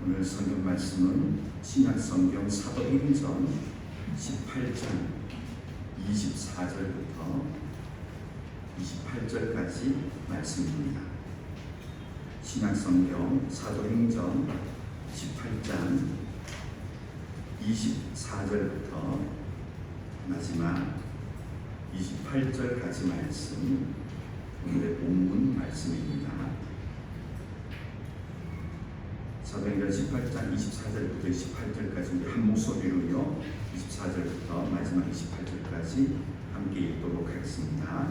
오늘 성경 말씀은 신약성경 사도행전 18장 24절부터 28절까지 말씀입니다. 신약성경 사도행전 18장 24절부터 마지막 28절까지 말씀, 오늘의 본문 말씀입니다. 사도행전 18장 24절부터 28절까지 우리 한 목소리로요, 24절부터 마지막 28절까지 함께 읽도록 하겠습니다.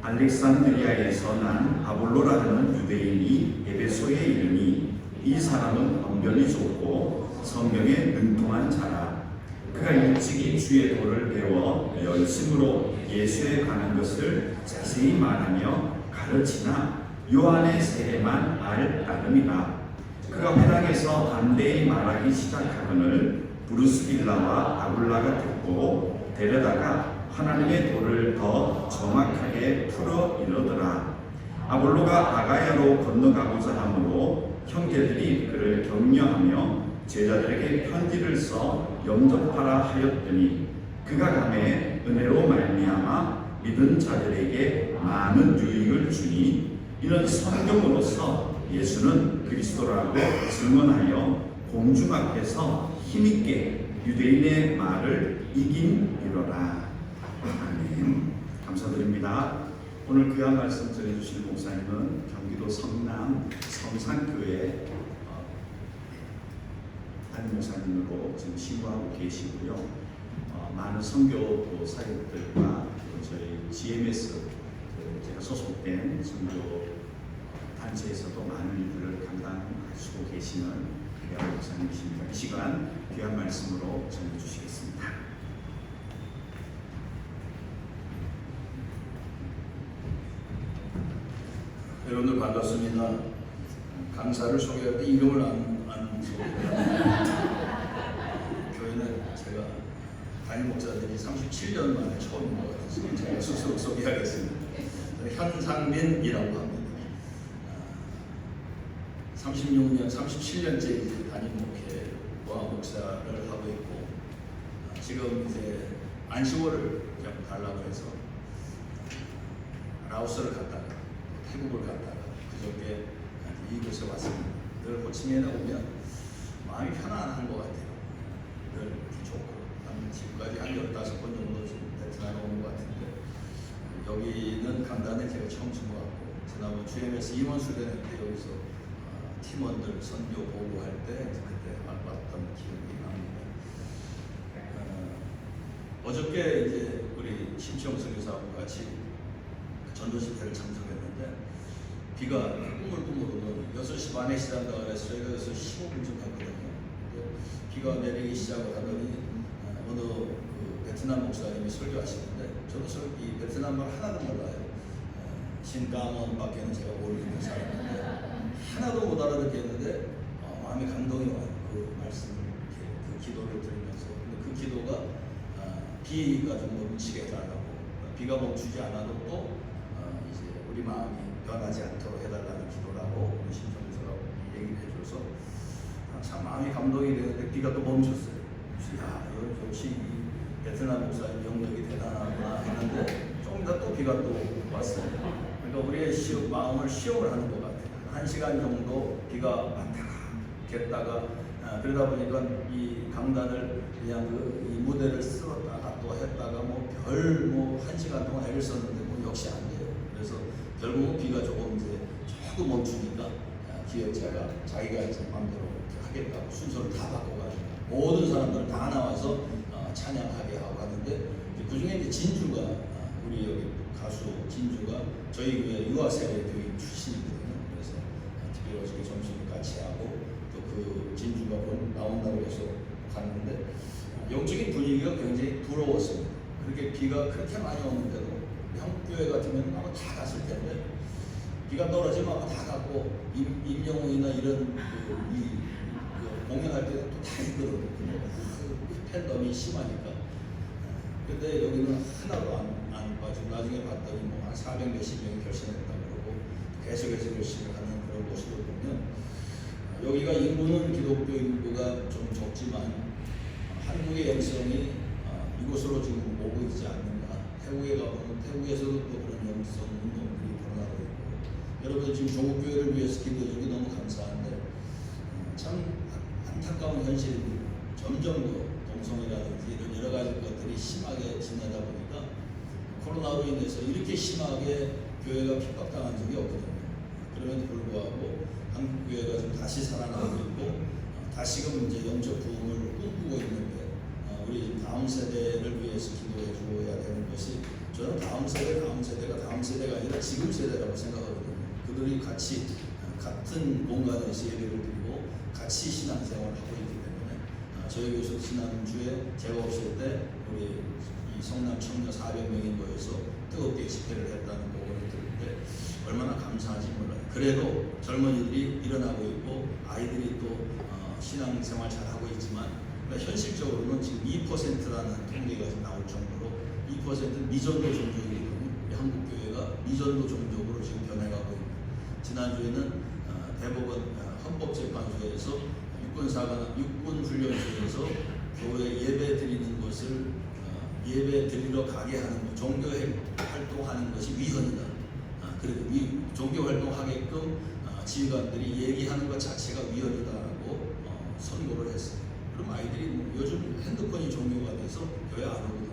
알렉산드리아에서 난 아볼로라 하는 유대인이 에베소에 이르니 이 사람은 언변이 좋고 성경에 능통한 자라. 그가 일찍이 주의 도를 배워 열심으로 예수에 관한 것을 자세히 말하며 가르치나 요한의 세례만 알 따름이라. 그가 회당에서 담대히 말하기 시작하거늘 브루스빌라와 아굴라가 듣고 데려다가 하나님의 도를 더 정확하게 풀어 이르더라. 아볼로가 아가야로 건너가고자 하므로 형제들이 그를 격려하며 제자들에게 편지를 써 영접하라 하였더니 그가 감에 은혜로 말미암아 믿은 자들에게 많은 유익을 주니 이는 성경으로서 예수는 그리스도라고 증언하여 공중 앞에서 힘있게 유대인의 말을 이긴이로라. 아멘. 감사드립니다. 오늘 귀한 말씀 전해주실 목사님은 경기도 성남 성산교회 담임 목사님으로 지금 신고하고 계시고요. 많은 선교 사역들과 저희 GMS 제가 소속된 선교 단체에서도 많은 일들을 감당하시고 계시는 귀한 목사님이십니다. 이 시간 귀한 말씀으로 전해주시겠습니다. 여러분들 반갑습니다. 강사를 소개할 때 이름을 안 소개합니다. 교회는 제가 담임 목사들이 37년 만에 처음인 것 같아서 제가 스스로 소개하겠습니다. 현상민이라고 합니다. 36년, 37년째 이제 담임 목회와 목사를 하고 있고 지금 이제 안식월을 좀 달라고 해서 라오스를 갔다가 태국을 갔다가 그저께 이곳에 왔습니다. 늘 호치민에 오면 마음이 편안한 것 같아요. 늘 이렇게 좋고 지금까지 한 15번 정도 지금 베트남에 온 것 같은데 여기는 강단에 제가 처음 준 것 같고 지난번 GMS 임원 수련회 때 여기서 팀원들 선교 보고할 때 그때 봤던 기억이 납니다. 어저께 이제 우리 심청 선교사하고 같이 전도 집회를 참석했는데 비가 꾸물꾸물 오는 6시 반에 시작한다고 해서 저희가 6시 15분쯤 갔거든요. 비가 내리기 시작을 하더니 어느 그 베트남 목사님이 설교하시는데 저도 이 베트남 말 하나도 몰라요. 신까먼밖에는 제가 모르는 사람인데 하나도 못 알아듣겠는데 마음에 감동이 와요. 그 말씀을 이렇게 그 기도를 들으면서 근데 그 기도가 비가 좀 멈추게 해달라고 비가 멈추지 않아도 또 이제 우리 마음이 변하지 않도록 해달라는 기도라고 우리 신청서라고 얘기를 해줘서 참 마음이 감동이 되는데 비가 또 멈췄어요. 야, 역시 이 베트남 목사님 영역이 대단하구나 했는데 조금 더 또 비가 또 왔어요. 그러니까 우리의 마음을 시험을 하는 것 같아요. 1시간 정도 비가 왔다가 겠다가 그러다 보니까 이 강단을 그냥 이 무대를 쓸었다가 또 했다가 별 1시간 동안 애를 썼는데 역시 안 돼요. 그래서 결국은 비가 조금 멈추니까 기획자가 자기가 이제 마음대로 하겠다고 순서를 다 바꿔가지고 모든 사람들 다 나와서 찬양하게 하고 하는데 그 중에 이제 진주가 우리 여기 가수 진주가 저희 교회 유아세례 교인 출신이거든요. 그래서 특별히 어저께 점심을 같이 하고 또 그 진주가 나온다고 해서 갔는데 영적인 분위기가 굉장히 부러웠습니다. 그렇게 비가 그렇게 많이 오는데도 형교회 같으면 아마 다 갔을 텐데 비가 떨어지면 아마 다 갔고 임영웅이나 이런 공연할 때도 또 다 있거든요. 그 팬덤이 심하니까. 근데 여기는 하나도 안 빠지고 나중에 봤더니 한 400 몇십 명이 결신했다고 그러고 계속해서 결신을 하는 그런 모습을 보면 여기가 인구는 기독교 인구가 좀 적지만 한국의 영성이 이곳으로 지금 오고 있지 않는가. 태국에 가보면 태국에서도 또 그런 영성 운동들이 벌어나고 있고, 여러분 지금 조국 교회를 위해서 기도해 주기 너무 감사한데 참 안타까운 현실입니다. 점점 더 동성애라든지 이런 여러 가지 것들이 심하게 지내다 보니까 코로나로 인해서 이렇게 심하게 교회가 핍박당한 적이 없거든요. 그럼에도 불구하고 한국 교회가 좀 다시 살아나고 있고 다시금 이제 영적 부흥을 꿈꾸고 있는데 우리 지금 다음 세대를 위해서 기도해 줘야 되는 것이, 저는 다음 세대가 아니라 지금 세대라고 생각하거든요. 그들이 같이 같은 공간에서 예배를 드리고 같이 신앙생활을 하고 있기 때문에 저희 교회에서 지난주에 제가 없을 때 우리 이 성남 청년 400명이 모여서 뜨겁게 집회를 했다는 보고를 들을 때 얼마나 감사한지 몰라요. 그래도 젊은이들이 일어나고 있고 아이들이 또 신앙생활 잘하고 있지만 현실적으로는 지금 2%라는 통계가 나올 정도로 2% 미전도 종족이거든요. 한국 교회가 미전도 종족으로 지금 변해가고 있는. 지난주에는 대법원 헌법재판소에서 육군훈련소에서 교회 예배 드리는 것을 예배 드리러 가게 하는 것, 종교 활동하는 것이 위헌이다. 그리고 종교 활동하게끔 지휘관들이 얘기하는 것 자체가 위헌이다라고 선고를 했어요. 그럼 아이들이 요즘 핸드폰이 종료가 돼서 교회 안 오거든요.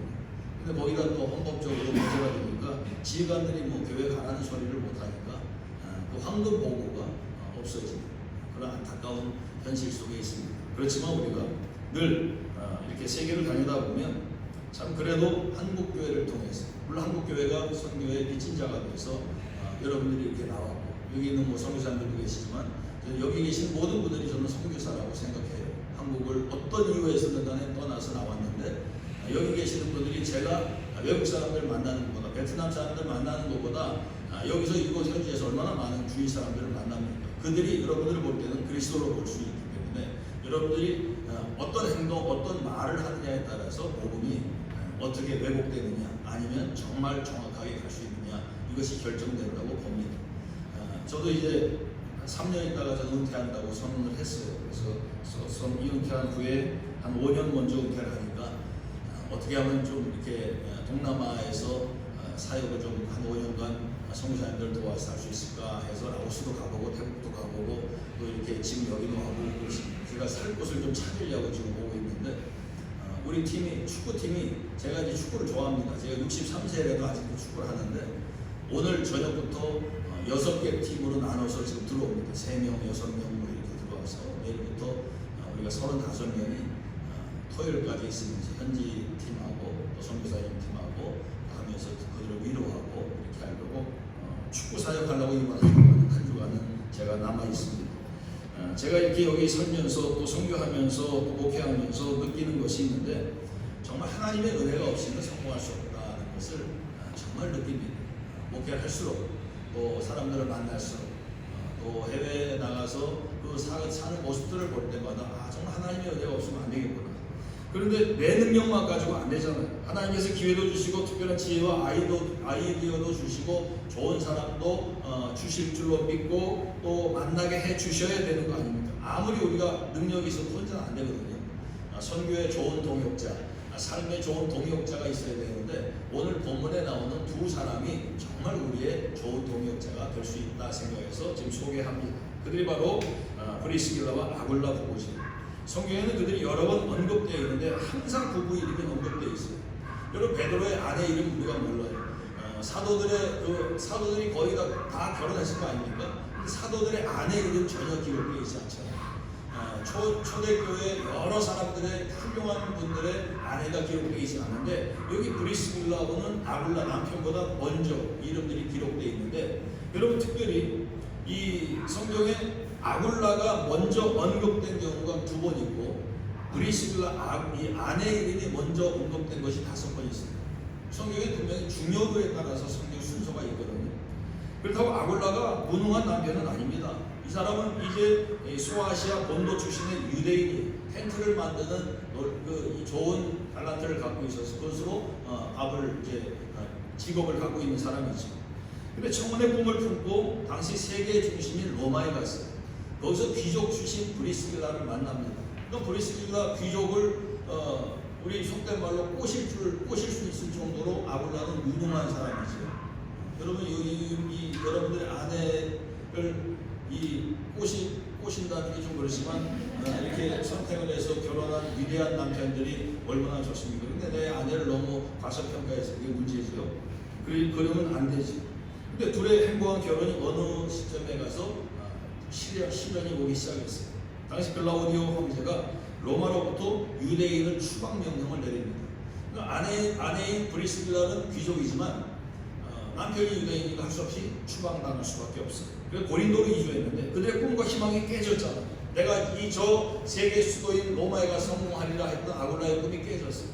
근데 거기다 또 헌법적으로 문제가 되니까 지휘관들이 교회 가라는 소리를 못하니까 그 황금 보고가 없어집니다. 그런 안타까운 현실 속에 있습니다. 그렇지만 우리가 늘 이렇게 세계를 다니다 보면 참 그래도 한국 교회를 통해서, 물론 한국 교회가 선교의 빚진 자가 돼서 여러분들이 이렇게 나왔고 여기 있는 선교사님들도 계시지만 여기 계신 모든 분들이 저는 선교사라고 생각해요. 한국을 어떤 이유에서든 간에 떠나서 나왔는데 여기 계시는 분들이 제가 외국 사람들 만나는 것보다 베트남 사람들 만나는 것보다 여기서 이곳 현지에서 얼마나 많은 주위 사람들을 만납니까? 그들이 여러분들을 볼 때는 그리스도로 볼 수 있기 때문에 여러분들이 어떤 행동, 어떤 말을 하느냐에 따라서 복음이 어떻게 왜곡되느냐 아니면 정말 정확하게 갈 수 있느냐 이것이 결정된다고 봅니다. 저도 이제 3년 있다가 저는 은퇴한다고 선언을 했어요. 그래서 은퇴한 후에 한 5년 먼저 은퇴를 하니까 어떻게 하면 좀 이렇게 동남아에서 사역을 좀 한 5년간 선교사님들 도와서 할 수 있을까 해서 라오스도 가보고 태국도 가보고 또 이렇게 지금 여기도 가고 제가 살 곳을 좀 찾으려고 지금 오고 있는데 우리 팀이 축구팀이 제가 이제 축구를 좋아합니다. 제가 63세라도 아직도 축구를 하는데 오늘 저녁부터 6개 팀으로 나눠서 지금 들어옵니다. 3명, 6명 이렇게 들어와서 내일부터 우리가 35명이 토요일까지 있으면서 현지 팀하고 또 선교사님 팀하고 하면서 그들을 위로하고 이렇게 하려고 축구 사역하려고 이번 한 주간은 제가 남아 있습니다. 제가 이렇게 여기 살면서 또 선교하면서 또 목회하면서 느끼는 것이 있는데 정말 하나님의 은혜가 없이는 성공할 수 없다는 것을 정말 느낍니다. 목회를 할수록 또 사람들을 만날수록 또 해외에 나가서 그 사는 모습들을 볼 때마다 정말 하나님의 은혜가 없으면 안 되겠구나. 그런데 내 능력만 가지고 안 되잖아요. 하나님께서 기회도 주시고 특별한 지혜와 아이디어도 주시고 좋은 사람도 주실 줄로 믿고 또 만나게 해 주셔야 되는 거 아닙니까? 아무리 우리가 능력이 있어도 혼자는 안 되거든요. 선교에 좋은 동역자, 삶에 좋은 동역자가 있어야 되는데 오늘 본문에 나오는 두 사람이 정말 우리의 좋은 동역자가 될 수 있다 생각해서 지금 소개합니다. 그들이 바로 브리스길라와 아굴라 부부죠. 성경에는 그들이 여러 번 언급되어 있는데 항상 부부 이름이 언급되어 있어요. 여러분 베드로의 아내 이름 우리가 몰라요. 사도들이 거의 다 결혼했을 거 아닙니까? 사도들의 아내 이름 전혀 기록되어 있지 않잖아요. 초대교회 여러 사람들의 훌륭한 분들의 아내가 기록되어 있지 않는데 여기 브리스길라하고는 아굴라 남편보다 먼저 이름들이 기록되어 있는데 여러분 특별히 이 성경에 아굴라가 먼저 언급된 경우가 2번 있고 브리스길라 이 아내 이름이 먼저 언급된 것이 5번 있습니다. 성경에 분명히 중요도에 따라서 성경 순서가 있거든요. 그렇다고 아굴라가 무능한 남편은 아닙니다. 이 사람은 이제 소아시아 본도 출신의 유대인이 텐트를 만드는 이 좋은 달란트를 갖고 있어서 그것으로 직업을 갖고 있는 사람이죠. 근데 청혼의 꿈을 품고 당시 세계의 중심인 로마에 갔어요. 거기서 귀족 출신 브리스길라를 만납니다. 그 브리스길라 귀족을 우리 속된 말로 꼬실 수 있을 정도로 아굴라는 유능한 사람이죠. 여러분 여러분들의 아내를 꼬신다는 게 좀 그렇지만 이렇게 선택을 해서 결혼한 위대한 남편들이 얼마나 좋습니까? 근데 내 아내를 너무 과소평가해서 그게 문제죠. 그러면 안 되지. 근데 둘의 행복한 결혼이 어느 시점에 가서 시련이 오기 시작했어요. 당시 글라우디오 황제가 로마로부터 유대인을 추방 명령을 내립니다. 그러니까 아내인 브리스길라는 귀족이지만 남편이 유대인이니까 할 수 없이 추방당할 수밖에 없어요. 그래서 고린도로 이주했는데 그들의 꿈과 희망이 깨졌잖아. 내가 저 세계 수도인 로마에 가서 성공하리라 했던 아굴라의 꿈이 깨졌어요.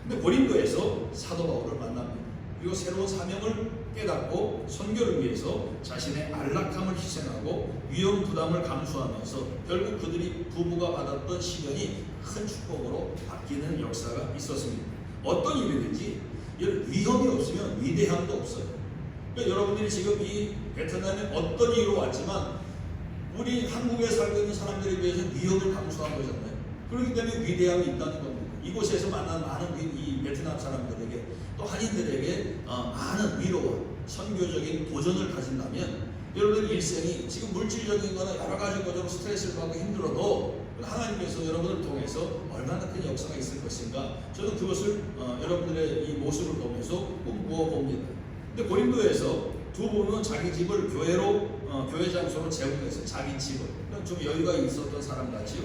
근데 고린도에서 사도 바울을 만납니다. 그리고 새로운 사명을 깨닫고 선교를 위해서 자신의 안락함을 희생하고 위험 부담을 감수하면서 결국 그들이 부부가 받았던 시련이 큰 축복으로 바뀌는 역사가 있었습니다. 어떤 일이든지 위험이 없으면 위대함도 없어요. 그러니까 여러분들이 지금 이 베트남에 어떤 이유로 왔지만 우리 한국에 살고 있는 사람들에 비해서 위험을 감수한 거잖아요. 그렇기 때문에 위대함이 있다는 겁니다. 이곳에서 만난 많은 이 베트남 사람들에게 또 한인들에게 많은 위로와 선교적인 도전을 가진다면 여러분의 일생이 지금 물질적인 거나 여러 가지 것으로 스트레스를 받고 힘들어도 하나님께서 여러분을 통해서 얼마나 큰 역사가 있을 것인가, 저는 그것을 여러분들의 이 모습을 보면서 꿈꾸어 봅니다. 근데 고린도에서 두 분은 자기 집을 교회 장소로 제공했어요. 자기 집을. 좀 여유가 있었던 사람 같지요.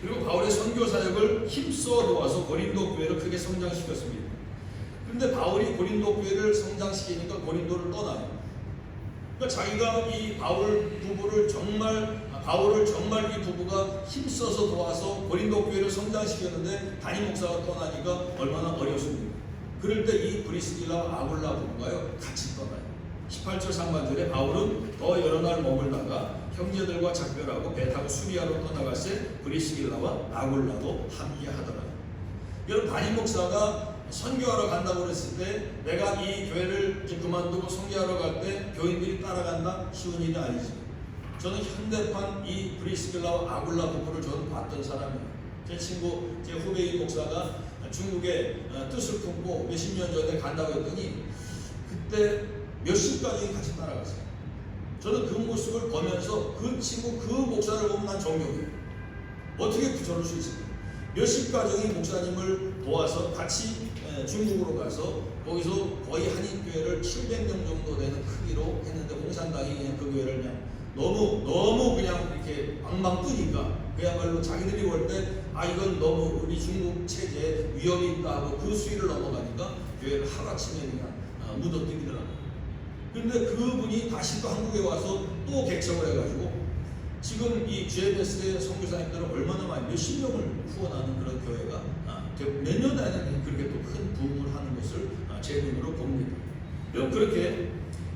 그리고 바울의 선교 사역을 힘써 도와서 고린도 교회를 크게 성장시켰습니다. 그런데 바울이 고린도 교회를 성장시키니까 고린도를 떠나요. 그러니까 자기가 이 바울을 정말 이 부부가 힘써서 도와서 고린도 교회를 성장시켰는데 담임 목사가 떠나니까 얼마나 어렵습니까? 그럴 때 이 브리스길라와 아굴라 부부가요 같이 떠나요. 18절 상반절에 바울은 더 여러 날 머물다가 형제들과 작별하고 배 타고 수리아로 떠나갈 때 브리스길라와 아굴라도 함께 하더라고요. 여러분 담임 목사가 선교하러 간다고 그랬을 때 내가 이 교회를 그만두고 선교하러 갈 때 교인들이 따라간다? 쉬운 일이 아니지. 저는 현대판 이 브리스길라와 아굴라 부부를 저는 봤던 사람이에요. 제 친구, 제 후배인 목사가 중국에 뜻을 품고 몇십 년 전에 간다고 했더니 그때 몇십 가족이 같이 따라갔어요. 저는 그 모습을 보면서 그 친구, 그 목사를 보면 난 존경해요. 어떻게 저럴 수 있을까? 몇십 가정이 목사님을 도와서 같이 중국으로 가서 거기서 거의 한인교회를 700명 정도 되는 크기로 했는데 공산당이 그냥 그 교회를 그냥 너무 그냥 이렇게 방방 뜨니까 그야말로 자기들이 볼 때 이건 너무 우리 중국 체제에 위험이 있다 하고 그 수위를 넘어가니까 교회를 하루아침에 그냥 묻어뜨리더라고요. 그런데 그분이 다시 또 한국에 와서 또 개척을 해가지고 지금 이 GMS의 선교사님들은 얼마나 많이 몇십 명을 후원하는 그런 교회가 몇 년 안에 그렇게 또 큰 부흥을 하는 것을 제 눈으로 봅니다. 여러분 그렇게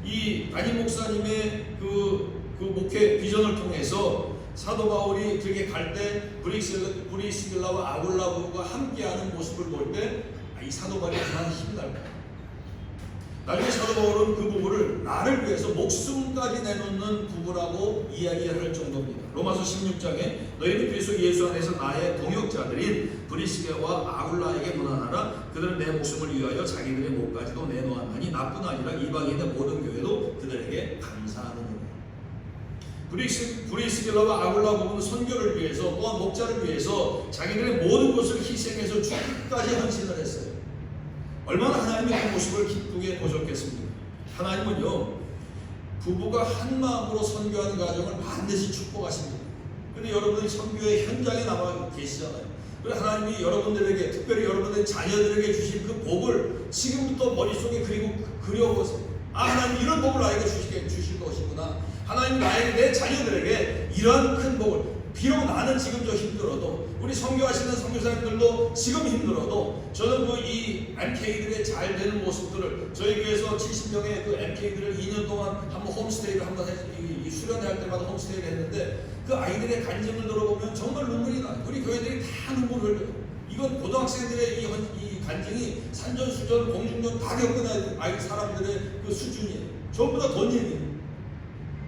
이 담임 목사님의 그 목회 비전을 통해서 사도 바울이 그렇게 갈 때 브리스길라와 아굴라 부부가 함께하는 모습을 볼 때 이 사도 바울이 얼마나 힘이 날까요? 나중에 사도 바울은 그 부부를 나를 위해서 목숨까지 내놓는 부부라고 이야기할 정도입니다. 로마서 16장에 너희는 그리스도 예수 안에서 나의 동역자들인 브리스길라와 아굴라에게 문안하라. 그들은 내 목숨을 위하여 자기들의 목까지도 내놓았나니 나뿐 아니라 이방인의 모든 교회도 그들에게 감사하느니라. 브리스길라와 아굴라 부부는 선교를 위해서 또한 목자를 위해서 자기들의 모든 것을 희생해서 죽기까지 헌신을 했어요. 얼마나 하나님이 그 모습을 기쁘게 보셨겠습니까? 하나님은요 부부가 한 마음으로 선교하는 과정을 반드시 축복하십니다. 그런데 여러분이 선교의 현장에 남아 계시잖아요. 그래서 하나님이 여러분들에게 특별히 여러분의 자녀들에게 주신 그 복을 지금부터 머릿속에 그려보세요. 하나님 이런 복을 나에게 주실 것이구나. 하나님 내 자녀들에게 이런 큰 복을, 비록 나는 지금 저 힘들어도 우리 선교하시는 선교사님들도 지금 힘들어도 저는 이 MK들의 잘 되는 모습들을 저희 교회에서 70명의 그 MK들을 2년 동안 한번 홈스테이를 한번 수련회 할 때마다 홈스테이를 했는데 그 아이들의 간증을 들어보면 정말 눈물이 나요. 우리 교회들이 다 눈물을 흘려요. 이건 고등학생들의 이 간증이 산전수전 공중전 다 겪은 아이 사람들의 그 수준이에요. 전부 다 돈 얘기예요.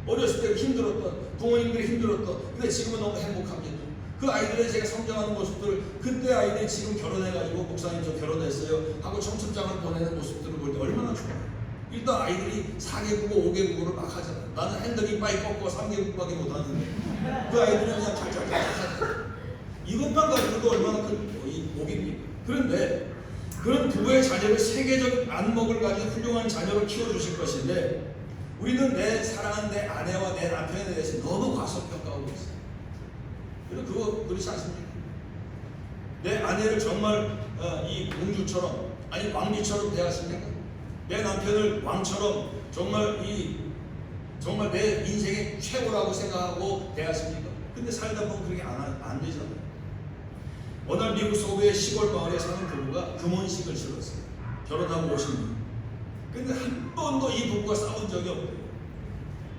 어렸을 때 힘들었던, 부모님들이 힘들었던, 근데 지금은 너무 행복합니다. 그 아이들의 제가 성장하는 모습들, 그때 아이들이 지금 결혼해가지고 목사님 저 결혼했어요 하고 청첩장을 보내는 모습들을 볼 때 얼마나 좋아요. 일단 아이들이 4개국어 5개국어를 막 하잖아. 나는 핸들이 빠이 꺾고 3개국밖에 못하는데 그 아이들은 그냥 잘잘잘 하잖아. 이것만 가지고도 얼마나 큰 복입니까? 그런데 그런 부부의 자녀를 세계적 안목을 가진 훌륭한 자녀를 키워주실 것인데 우리는 내 사랑하는 내 아내와 내 남편에 대해서 너무 과소평가하고 있어요. 그리고 그거 그렇지 않습니까? 내 아내를 정말 이 공주처럼 아니 왕비처럼 대하십니까? 내 남편을 왕처럼 정말 내 인생의 최고라고 생각하고 대하십니까? 근데 살다 보면 그렇게 안 되잖아요. 어느 날 미국 서부의 시골 마을에 사는 부부가 금혼식을 치렀어요. 결혼하고 50년. 근데 한 번도 이 부부가 싸운 적이 없대요.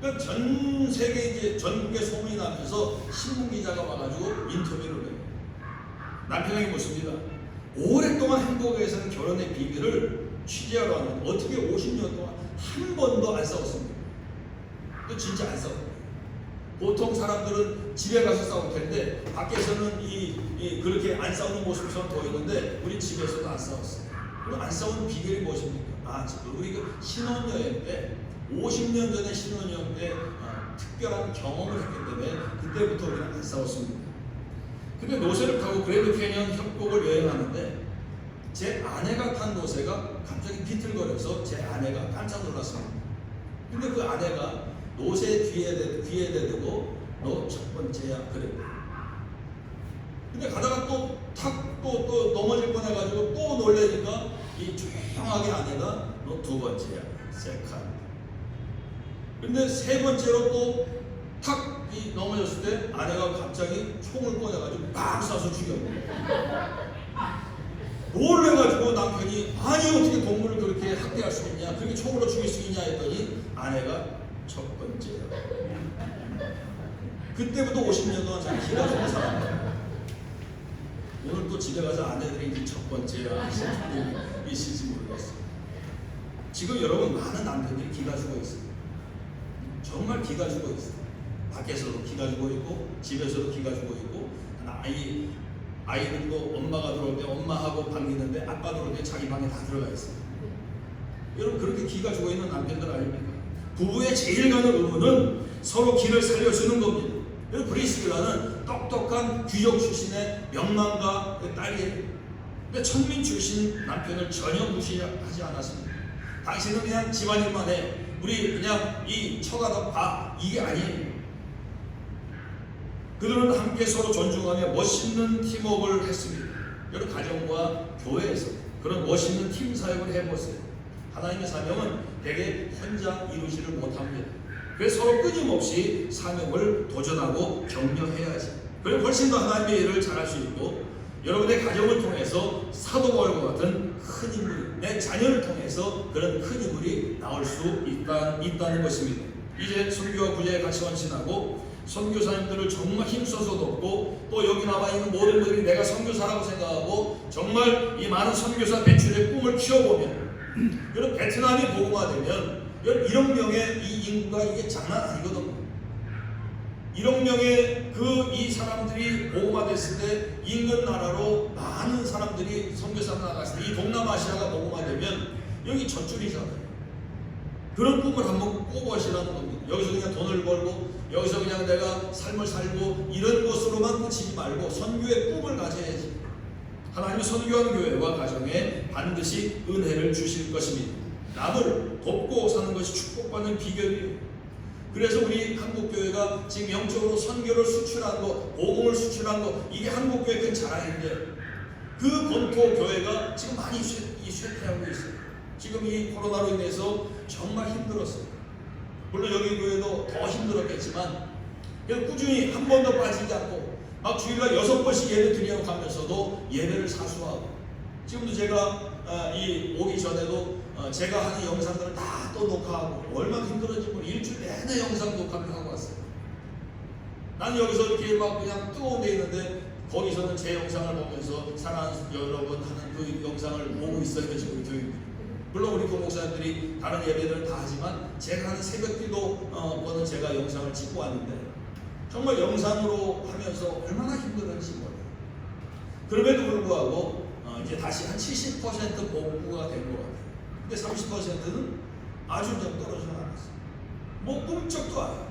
그러니까 전 세계 이제 전국에 소문이 나면서 신문 기자가 와가지고 인터뷰를 해요. 남편에게 묻습니다. 오랫동안 행복에서는 결혼의 비밀을 취재하러 왔는데 어떻게 50년 동안 한 번도 안 싸웠습니까? 또 진짜 안 싸워요. 보통 사람들은 집에 가서 싸울 텐데 밖에서는 그렇게 안 싸우는 모습처럼 보이는데 우리 집에서도 안 싸웠어요. 그럼 안 싸우는 비결이 무엇입니까? 우리 신혼여행 때 50년 전에 신혼여행 때 특별한 경험을 했기 때문에 그때부터 우리는 안 싸웠습니다. 근데 노새를 타고 그랜드 캐니언 협곡을 여행하는데 제 아내가 탄 노새가 갑자기 비틀거려서 제 아내가 깜짝 놀랐습니다. 근데 그 아내가 노새 귀에 대고 너 첫 번째야 그래. 근데 가다가 또 넘어질 뻔해가지고 또 놀래니까 이 조용하게 아내가 너 두 번째야 세컨. 근데 세 번째로 또 탁 넘어졌을 때 아내가 갑자기 총을 꺼내가지고 막 쏴서 죽였어요. 놀래가지고 남편이 아니 어떻게 동물을 그렇게 학대할 수 있냐, 그렇게 총으로 죽일 수 있냐 했더니 아내가 첫 번째야. 그때부터 50년 동안 잘 기가 죽은 사람이에요. 오늘 또 집에 가서 아내들이 이제 첫 번째야 하시는 분이 있을지 모르겠어요. 지금 여러분 많은 남편들이 기가 죽어 있어요. 정말 기가 죽어 있어요. 밖에서도 기가 죽어 있고 집에서도 기가 죽어 있고 아이들도 엄마가 들어올 때 엄마하고 반기는데 아빠 들어올 때 자기 방에 다 들어가 있어요. 여러분 그렇게 기가 죽어 있는 남편들 아닙니까? 부부의 제일 가는 의무는 서로 기를 살려주는 겁니다. 여러분 브리스길라는 똑똑한 귀족 출신의 명망가 딸이에요. 근데 천민 출신 남편을 전혀 무시하지 않았습니다. 당신은 그냥 집안일만 해. 우리 그냥 이 처가도 봐. 이게 아니에요. 그들은 함께 서로 존중하며 멋있는 팀워크를 했습니다. 여러분 가정과 교회에서 그런 멋있는 팀 사역을 해보세요. 하나님의 사명은 대개 혼자 이루지를 못합니다. 그래서 서로 끊임없이 사명을 도전하고 격려해야지. 그럼 훨씬 더 하나님의 일을 잘할 수 있고 여러분의 가정을 통해서 사도 바울과 같은 큰 인물이 내 자녀를 통해서 그런 큰 인물이 나올 수 있다는 것입니다. 이제 선교와 구제의 가치관 지나고 선교사님들을 정말 힘써서 돕고 또 여기 나와 있는 모든 분들이 내가 선교사라고 생각하고 정말 이 많은 선교사 배출의 꿈을 키워보면 여러분 베트남이 복음화되면 1억 명의 이 인구가 이게 장난 아니거든요. 1억 명의 이 사람들이 복음화됐을 때 인근 나라로 많은 사람들이 선교사로 나갔을 때 이 동남아시아가 복음화되면 여기 젖줄이잖아요. 그런 꿈을 한번 꿔보시라는 겁니다. 여기서 그냥 돈을 벌고 여기서 그냥 내가 삶을 살고 이런 것으로만 그치지 말고 선교의 꿈을 가져야지. 하나님은 선교하는 교회와 가정에 반드시 은혜를 주실 것입니다. 남을 돕고 사는 것이 축복받는 비결이에요. 그래서 우리 한국교회가 지금 영적으로 선교를 수출한 거, 복음을 수출한 거, 이게 한국교회 큰 자랑인데 그 본토 교회가 지금 많이 쇠퇴하고 있어요. 지금 이 코로나로 인해서 정말 힘들었어요. 물론 여기 교회도 더 힘들었겠지만 꾸준히 한 번도 빠지지 않고 막 주일날 6번씩 예배 드리러 가면서도 예배를 사수하고 지금도 제가 오기 전에도 제가 하는 영상들을 다 또 녹화하고 얼마나 힘들었는지 모르고 일주일 내내 영상 녹화를 하고 왔어요. 나는 여기서 이렇게 막 그냥 뜨거운 데 있는데 거기서는 제 영상을 보면서 사랑하는 여러분 하는 그 영상을 보고 있어요. 지금 교육이. 물론 우리 교목사님들이 다른 예배들은 다 하지만 제가 하는 새벽기도 거는 제가 영상을 찍고 왔는데 정말 영상으로 하면서 얼마나 힘들었는지 몰라요. 그럼에도 불구하고 이제 다시 한 70% 복구가 된 것 같아요. 근데 30%는 아주 좀 떨어져 나갔어요. 뭐 꿈쩍도 안 해요.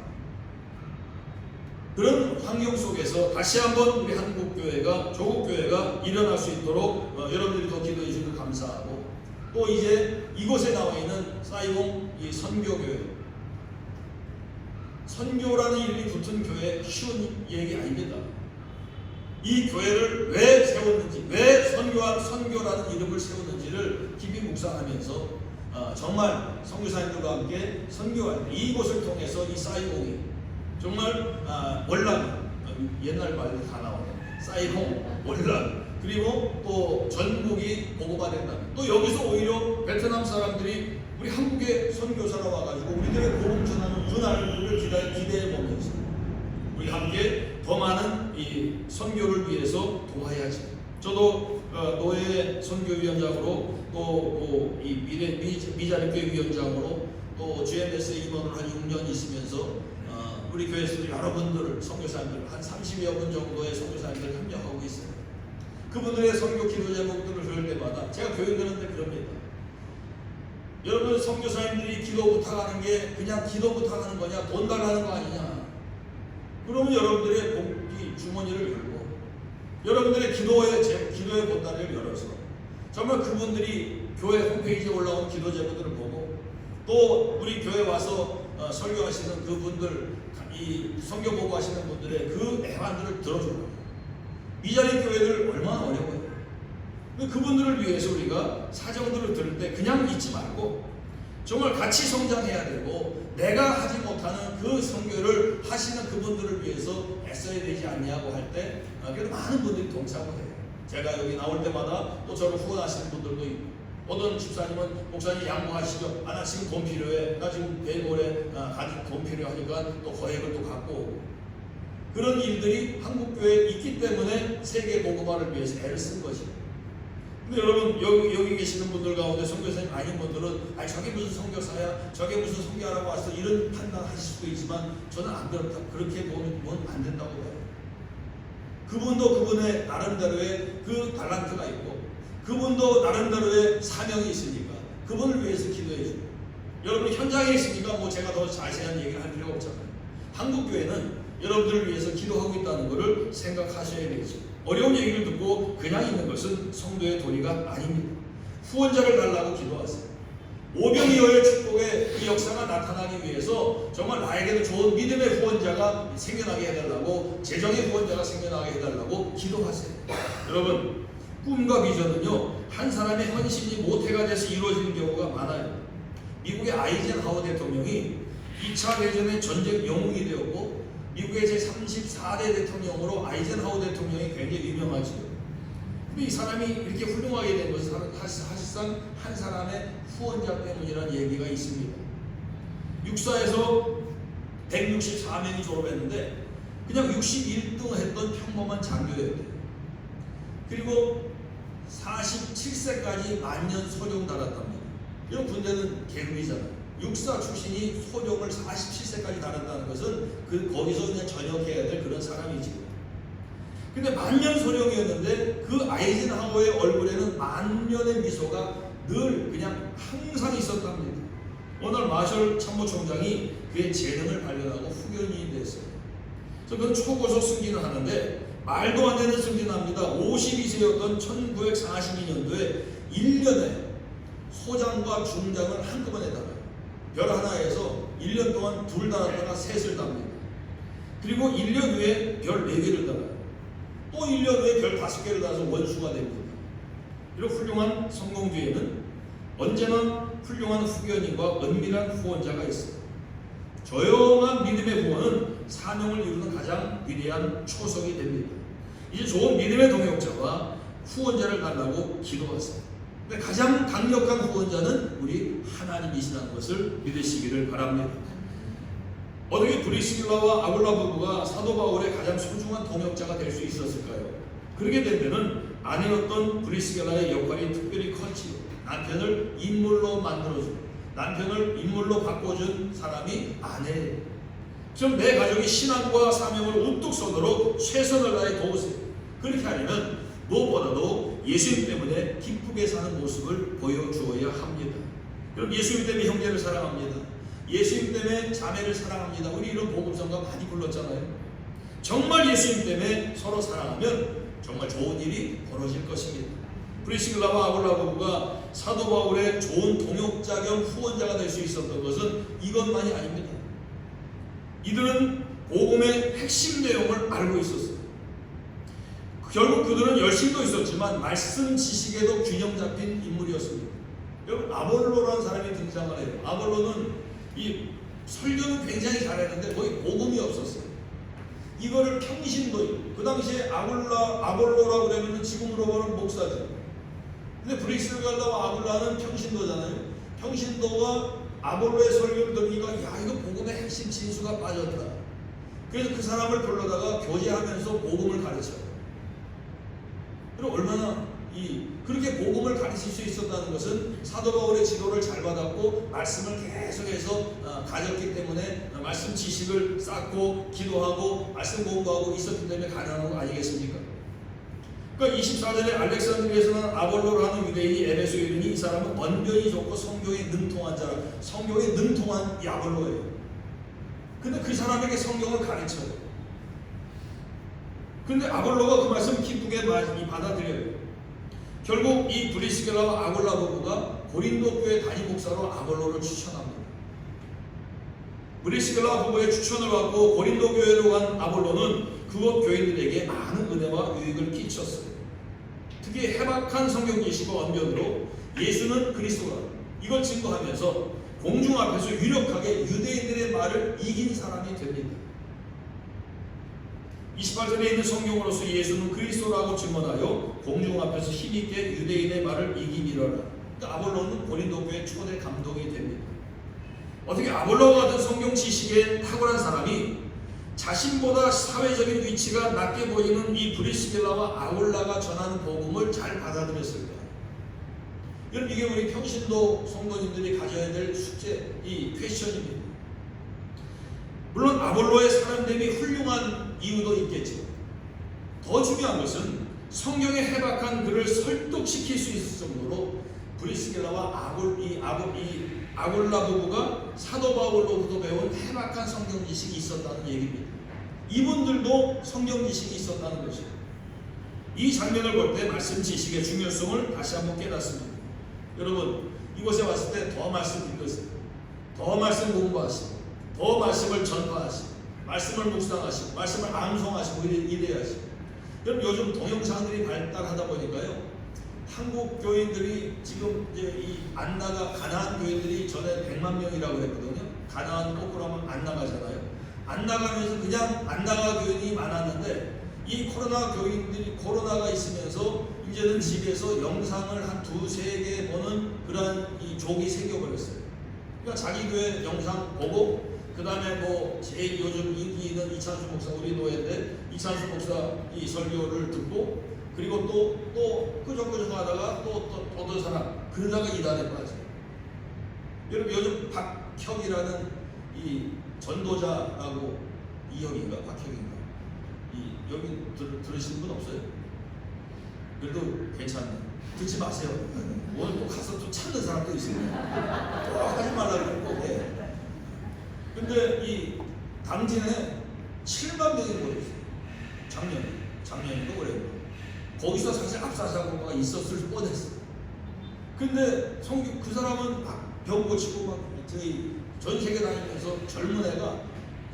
그런 환경 속에서 다시 한번 우리 한국교회가, 조국교회가 일어날 수 있도록 여러분들이 더 기도해 주셔서 감사하고, 또 이제 이곳에 나와 있는 사이공 이 선교교회, 선교라는 이름이 붙은 교회 쉬운 얘기 아닙니다. 이 교회를 왜 세웠는지, 왜 선교라는 이름을 세웠는지를 깊이 묵상하면서 정말 선교사님들과 함께 선교할 때 이곳을 통해서 이 사이공이 정말 월남, 옛날 말로 다 나오네. 사이공, 월남, 그리고 또 전국이 보고가 된다면, 또 여기서 오히려 베트남 사람들이 우리 한국에 선교사로 와가지고 우리들의 복음 전하는 그날을 기대해 보면서 우리 함께 더 많은 이 선교를 위해서 도와야지. 저도 노예 선교위원장으로, 또 이 미자립교회 위원장으로, 또 GMS에 임원을 한 6년 있으면서 우리 교회에서도 여러분들 선교사님들 한 30여 분 정도의 선교사님들 협력하고 있어요. 그분들의 선교 기도 제목들을 들을 때마다 제가 교육하는데 그럽니다. 여러분, 선교사님들이 기도 부탁하는 게 그냥 기도 부탁하는 거냐, 돈 달라는 거 아니냐. 그러면 여러분들의 복기 주머니를 열고 여러분들의 기도의 보따리를 열어서 정말 그분들이 교회 홈페이지에 올라온 기도 제목들을 보고, 또 우리 교회 와서 설교하시는 그분들, 이 선교 보고하시는 분들의 그 애환들을 들어줘요. 미자립 교회들 얼마나 어려워요. 그분들을 위해서 우리가 사정들을 들을 때 그냥 잊지 말고 정말 같이 성장해야 되고, 내가 하지 못하는 그 선교를 하시는 그분들을 위해서 애써야 되지 않냐고 할 때 그래도 많은 분들이 동참을 해요. 제가 여기 나올 때마다 또 저를 후원하시는 분들도 있고, 어떤 집사님은 목사님 양보하시죠. 나 지금 돈 필요해. 나 지금 내일 모레 돈 필요하니까 또 거액을 또 갖고 오고. 그런 일들이 한국교회에 있기 때문에 세계 복음화를 위해서 애를 쓴 것이에요. 근데 여러분, 여기 계시는 분들 가운데 선교사님 아닌 분들은 저게 무슨 선교사야, 저게 무슨 선교하라고 와서 이런 판단하실 수도 있지만, 저는 안 그렇다. 그렇게 보면 안 된다고 봐요. 그분도 그분의 나름대로의 그 달란트가 있고, 그분도 나름대로의 사명이 있으니까 그분을 위해서 기도해 주고, 여러분 현장에 있으니까 뭐 제가 더 자세한 얘기를 할 필요가 없잖아요. 한국교회는 여러분들을 위해서 기도하고 있다는 것을 생각하셔야 되죠. 어려운 얘기를 듣고 그냥 있는 것은 성도의 도리가 아닙니다. 후원자를 달라고 기도하세요. 오병이어의 축복의 이 역사가 나타나기 위해서 정말 나에게도 좋은 믿음의 후원자가 생겨나게 해달라고, 재정의 후원자가 생겨나게 해달라고 기도하세요. 여러분, 꿈과 비전은요, 한 사람의 헌신이 모태가 돼서 이루어지는 경우가 많아요. 미국의 아이젠하워 대통령이 2차 대전의 전쟁 영웅이 되었고, 미국의 제34대 대통령으로 아이젠하워 대통령이 굉장히 유명하죠. 근데 이 사람이 이렇게 훌륭하게 된 것은 사실상 한 사람의 후원자 때문이라는 얘기가 있습니다. 육사에서 164명이 졸업했는데 그냥 61등 했던 평범한 장교였대요. 그리고 47세까지 만년 소령 달았답니다. 이런 군대는 계급이잖아요. 육사 출신이 소령을 47세까지 달았다는 것은 거기서 그냥 전역해야 될 그런 사람이지. 근데 만년 소령이었는데 그 아이젠하워의 얼굴에는 만년의 미소가 늘 그냥 항상 있었답니다. 오늘 마셜 참모총장이 그의 재능을 발견하고 후견인이 됐어요. 그래서 그건 초고속 승진을 하는데 말도 안 되는 승진합니다. 52세였던 1942년도에 1년에 소장과 중장을 한꺼번에 달아요. 별 하나에서 1년 동안 둘 달았다가 셋을 답니다. 그리고 1년 후에 별 4개를 달아요. 또 1년 후에 별 5개를 달아서 원수가 됩니다. 이런 훌륭한 성공 뒤에는 언제나 훌륭한 후견인과 은밀한 후원자가 있어요. 조용한 믿음의 후원은 사명을 이루는 가장 위대한 초석이 됩니다. 이제 좋은 믿음의 동역자와 후원자를 달라고 기도하세요. 근데 가장 강력한 후원자는 우리 하나님이시라는 것을 믿으시기를 바랍니다. 어떻게 브리스길라와 아굴라 부부가 사도 바울의 가장 소중한 동역자가 될 수 있었을까요? 그렇게 된 데는 아내였던 브리스길라의 역할이 특별히 컸지요. 남편을 인물로 만들어주고 남편을 인물로 바꿔준 사람이 아내예요. 좀 내 가족이 신앙과 사명을 우뚝 서도록 최선을 다해 도우세요. 그렇게 하려면 무엇보다도 예수님 때문에 기쁘게 사는 모습을 보여주어야 합니다. 그럼 예수님 때문에 형제를 사랑합니다. 예수님 때문에 자매를 사랑합니다. 우리 이런 복음성가 많이 불렀잖아요. 정말 예수님 때문에 서로 사랑하면 정말 좋은 일이 벌어질 것입니다. 브리스길라와 아굴라 부부가 사도 바울의 좋은 동역자 겸 후원자가 될 수 있었던 것은 이것만이 아닙니다. 이들은 복음의 핵심 내용을 알고 있었어요. 결국 그들은 열심도 있었지만 말씀 지식에도 균형 잡힌 인물이었습니다. 여러분, 아볼로라는 사람이 등장을 해요. 아볼로는 이 설교는 굉장히 잘했는데 거의 복음이 없었어요. 이거를 평신도인, 그 당시에 아볼로라고 그러면 지금으로 보는 목사죠. 근데 브리스길라와 아굴라는 평신도잖아요. 평신도가 아볼로의 설교를 들으니까 야, 이거 복음의 핵심 진수가 빠졌다. 그래서 그 사람을 불러다가 교제하면서 복음을 가르쳐요. 그리고 얼마나 그렇게 복음을 가르칠 수 있었다는 것은 사도 바울의 지도를 잘 받았고 말씀을 계속해서 가졌기 때문에 말씀 지식을 쌓고 기도하고 말씀 공부하고 있었기 때문에 가능한 거 아니겠습니까? 그러니까 24절에 알렉산드리아에서는 아볼로라는 유대인이 에베소에 이르니 이 사람은 언변이 좋고 성경에 능통한 자라. 성경에 능통한 이 아볼로예요. 근데 그 사람에게 성경을 가르쳐요. 근데 아볼로가 그 말씀 기쁘게 받아들여요. 결국 이 브리스길라와 아굴라 부부가 고린도 교회 담임 목사로 아볼로를 추천합니다. 브리스길라 부부의 추천을 받고 고린도 교회로 간 아볼로는 그곳 교인들에게 많은 은혜와 유익을 끼쳤어요. 특히 해박한 성경 지식과 언변으로 예수는 그리스도다, 이걸 증거하면서 공중 앞에서 유력하게 유대인들의 말을 이긴 사람이 됩니다. 28절에 있는 성경으로서 예수는 그리스도라고 증언하여 공중 앞에서 힘있게 유대인의 말을 이기미러라. 그러니까 아볼로는 고린도 교회 초대 감독이 됩니다. 어떻게 아볼로와 같은 성경 지식에 탁월한 사람이 자신보다 사회적인 위치가 낮게 보이는 이 브리스길라와 아굴라가 전하는 복음을 잘 받아들였을까? 여러분, 이게 우리 평신도 성도님들이 가져야 될 숙제, 이 퀘스천입니다. 물론 아볼로의 사람됨이 훌륭한 이유도 있겠죠. 더 중요한 것은 성경에 해박한 그를 설득시킬 수 있을 정도로 브리스길라와 아굴라 부부가 사도 바울로부터 배운 해박한 성경 지식이 있었다는 얘기입니다. 이분들도 성경 지식이 있었다는 것이에요. 이 장면을 볼 때 말씀 지식의 중요성을 다시 한번 깨닫습니다. 여러분, 이곳에 왔을 때 더 말씀 읽으세요. 더 말씀 공부하시고 더 말씀을 전파하시고 말씀을 묵상하시고 말씀을 암송하시고 이래야지. 여러분, 요즘 동영상들이 발달하다 보니까요, 한국 교인들이 지금 이제 이 안나가 가나안 교인들이 전에 100만 명이라고 했거든요. 가나안 꼬꾸라면 안 나가잖아요. 안 나가면서 그냥 안 나가 교인이 많았는데 이 코로나가 있으면서 이제는 집에서 영상을 한 2-3개 보는 그런 이 족이 생겨버렸어요. 그러니까 자기 교회 영상 보고 그 다음에 뭐 제일 요즘 인기 있는 이찬수 목사, 우리 노예인데 이찬수 목사 이 설교를 듣고 그리고 또 끄적끄적 하다가 또 어떤 사람 그러다가 이단에 빠져요. 여러분, 요즘 박혁이라는 이 전도자라고 이혁인가 박혁인가 여기 들으시는 분 없어요? 그래도 괜찮네. 듣지 마세요. 오늘 또 가서 또 찾는 사람도 있습니다. 또 하지 말라고 그러고. 근데 이 당진에 7만 명이 모였어요. 작년에도 그래요. 거기서 사실 압사사고가 있었을 뻔했어. 근데 그 사람은 막 병 고치고 막 저희 전 세계 다니면서 젊은 애가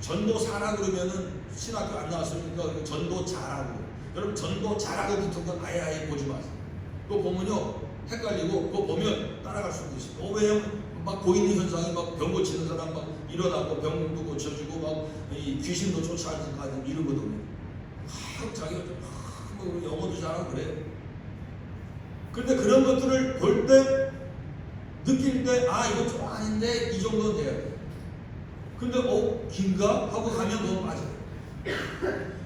전도사라 그러면은 신학교 안 나왔으니까 전도자라고. 여러분, 전도자라고 붙은 건 아예 보지 마세요. 그거 보면요 헷갈리고 그거 보면 따라갈 수도 있어요. 왜냐면 막 보이는 현상이 막 병 고치는 사람 막 일어나고 병도 고쳐주고 막 이 귀신도 쫓아가는 이러거든요. 자기가 뭐 영어도 잘하고 그래요. 그런데 그런 것들을 볼 때 느낄 때 이거 좀 아닌데 이 정도는 돼야 돼. 근데 긴가? 하고 가면 너무 맞아요.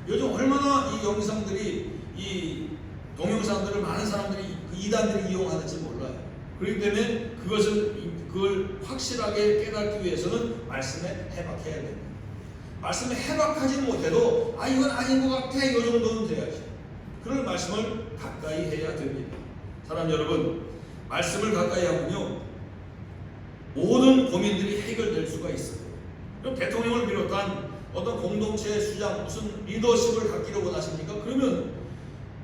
요즘 얼마나 이 영상들이 이 동영상들을 많은 사람들이 그 이단들이 이용하는지 몰라요. 그렇기 때문에 그걸 확실하게 깨닫기 위해서는 말씀에 해박해야 됩니다. 말씀에 해박하지 못해도 이건 아닌 것 같아 이 정도는 돼야지. 그런 말씀을 가까이 해야 됩니다. 사람 여러분, 말씀을 가까이 하면요 모든 고민들이 해결될 수가 있어요. 그럼 대통령을 비롯한 어떤 공동체의 수장, 무슨 리더십을 갖기를 원하십니까? 그러면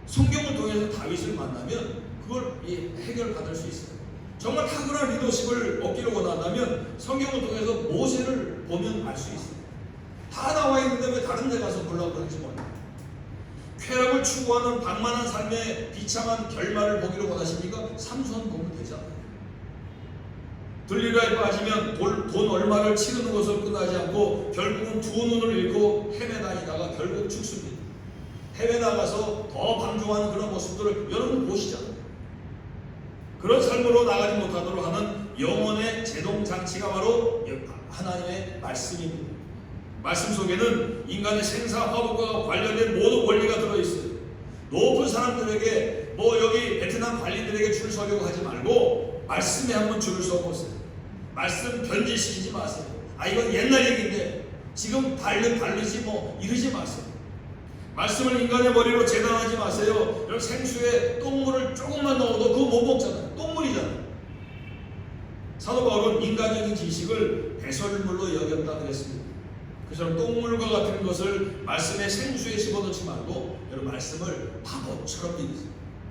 성경을 통해서 다윗을 만나면 그걸 해결받을 수 있어요. 정말 탁월한 리더십을 얻기를 원한다면 성경을 통해서 모세를 보면 알 수 있어요. 다 나와 있는데 왜 다른 데 가서 보려고 그러는지 몰라요. 쾌락을 추구하는 방만한 삶의 비참한 결말을 보기를 원하십니까? 삼손 보면 되잖아요. 들리라에 빠지면 돈 얼마를 치르는 것을 끝나지 않고 결국은 두 눈을 잃고 헤매다니다가 결국 죽습니다. 해외 나가서 더 방종하는 그런 모습들을 여러분 보시잖아요. 그런 삶으로 나가지 못하도록 하는 영혼의 제동장치가 바로 하나님의 말씀입니다. 말씀 속에는 인간의 생사화복과 관련된 모든 원리가 들어있어요. 높은 사람들에게 여기 베트남 관리들에게 줄 서려고 하지 말고 말씀에 한번 줄을 서보세요. 말씀 변질시키지 마세요. 이건 옛날 얘기인데 지금 다르지 이러지 마세요. 말씀을 인간의 머리로 재단하지 마세요. 여러분 생수에 똥물을 조금만 넣어도 그거 못 먹잖아요. 똥물이잖아요. 사도 바울은 인간적인 지식을 배설물로 여겼다 그랬습니다. 그처럼 똥물과 같은 것을 말씀의 생수에 집어넣지 말고 여러분 말씀을 바보처럼 믿으세요.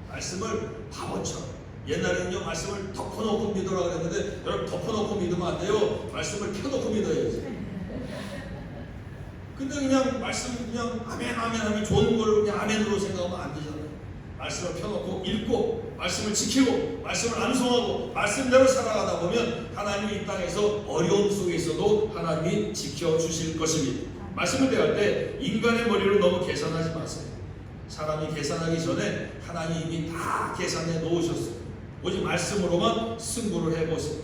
말씀을 바보처럼. 옛날에는요 말씀을 덮어놓고 믿으라고 그랬는데 여러분 덮어놓고 믿으면 안 돼요. 말씀을 펴놓고 믿어야지. 근데 그냥 말씀 그냥 아멘 하면 좋은 걸 그냥 아멘으로 생각하면 안 되잖아요. 말씀을 펴놓고 읽고 말씀을 지키고 말씀을 암송하고 말씀대로 살아가다 보면 하나님이 이 땅에서 어려움 속에 있어도 하나님이 지켜주실 것입니다. 말씀을 대할 때 인간의 머리로 너무 계산하지 마세요. 사람이 계산하기 전에 하나님이 다 계산해 놓으셨어요. 오직 말씀으로만 승부를 해보세요.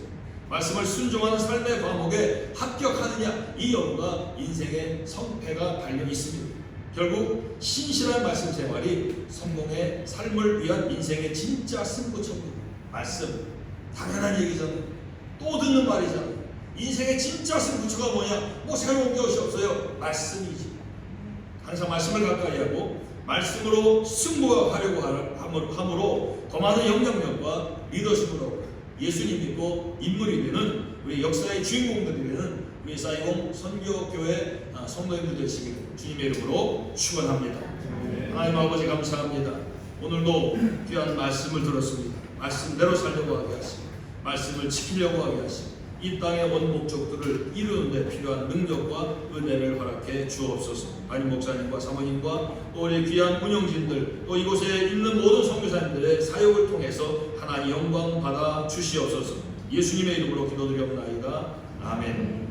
말씀을 순종하는 삶의 과목에 합격하느냐 이 여부가 인생의 성패가 달려 있습니다. 결국 신실한 말씀 생활이 성공의 삶을 위한 인생의 진짜 승부처입니다. 말씀 당연한 얘기잖아요. 또 듣는 말이잖아요. 인생의 진짜 승부처가 뭐냐? 새로운 것이 없어요. 말씀이지. 항상 말씀을 가까이 하고 말씀으로 승부하려고 함으로 더 많은 영향력과 리더십으로 예수님 믿고 인물이 되는 우리 역사의 주인공들이 되는 우리 사이공 선교교회 성도님들 되시기를 주님의 이름으로 축원합니다. 하나님 아버지 감사합니다. 오늘도 귀한 말씀을 들었습니다. 말씀대로 살려고 하게 하시고 말씀을 지키려고 하게 하시고 이 땅의 원 목적들을 이루는 데 필요한 능력과 은혜를 허락해 주옵소서. 담임 목사님과 사모님과 또 우리 귀한 운영진들 또 이곳에 있는 모든 선교사님들의 사역을 통해서 하나님 영광 받아 주시옵소서. 예수님의 이름으로 기도드리옵나이다. 아멘.